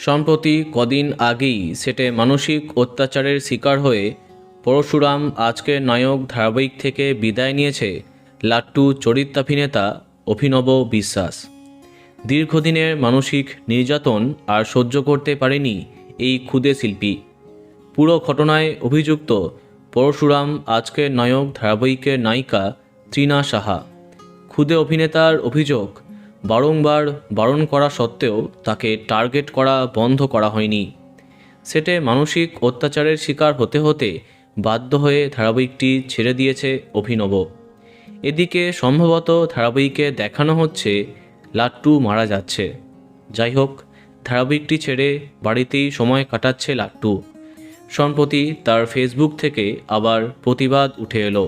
সম্প্রতি কদিন আগেই সেটে মানসিক অত্যাচারের শিকার হয়ে পরশুরাম আজকের নায়ক ধারাবাহিক থেকে বিদায় নিয়েছে লাট্টু চরিত্রাভিনেতা অভিনব বিশ্বাস। দীর্ঘদিনের মানসিক নির্যাতন আর সহ্য করতে পারেনি এই ক্ষুদে শিল্পী। পুরো ঘটনায় অভিযুক্ত পরশুরাম আজকের নায়ক ধারাবাহিকের নায়িকা তৃণা সাহা। ক্ষুদে অভিনেতার অভিযোগ, বারংবার বারণ করা সত্ত্বেও তাকে টার্গেট করা বন্ধ করা হয়নি। সেটে মানসিক অত্যাচারের শিকার হতে হতে বাধ্য হয়ে ধারাবাহিকটি ছেড়ে দিয়েছে অভিনব। এদিকে সম্ভবত ধারাবাহিকে দেখানো হচ্ছে লাট্টু মারা যাচ্ছে। যাই হোক, ধারাবাহিকটি ছেড়ে বাড়িতেই সময় কাটাচ্ছে লাট্টু। সম্প্রতি তার ফেসবুক থেকে আবার প্রতিবাদ উঠে এলো।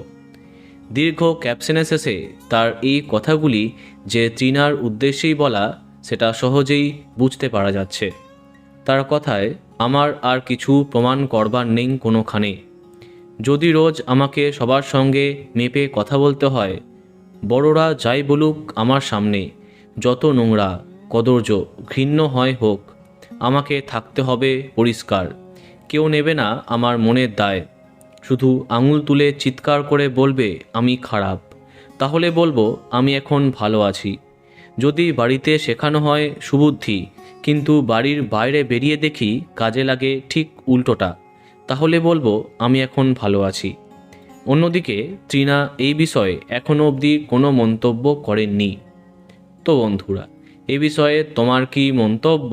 দীর্ঘ ক্যাপশনের শেষে তার এই কথাগুলি যে তৃণার উদ্দেশ্যেই বলা, সেটা সহজেই বুঝতে পারা যাচ্ছে। তার কথায়, আমার আর কিছু প্রমাণ করবার নেই কোনোখানে। যদি রোজ আমাকে সবার সঙ্গে মেপে কথা বলতে হয়, বড়রা যাই বলুক আমার সামনে, যত নোংরা, কদর্য, ঘৃণ্য হয় হোক, আমাকে থাকতে হবে পরিষ্কার। কেউ নেবে না আমার মনের দায়। শুধু আঙুল তুলে চিৎকার করে বলবে আমি খারাপ, তাহলে বলবো আমি এখন ভালো আছি। যদি বাড়িতে শেখানো হয় সুবুদ্ধি, কিন্তু বাড়ির বাইরে বেরিয়ে দেখি কাজে লাগে ঠিক উল্টোটা, তাহলে বলবো আমি এখন ভালো আছি। অন্যদিকে তৃণা এই বিষয়ে এখনও অবধি কোনো মন্তব্য করেননি। তো বন্ধুরা, এ বিষয়ে তোমার কি মন্তব্য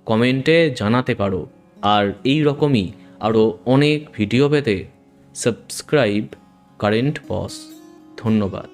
কমেন্টে জানাতে পারো। আর এই রকমই আরও অনেক ভিডিও পেতে সাবস্ক্রাইব কারেন্ট বস। ধন্যবাদ।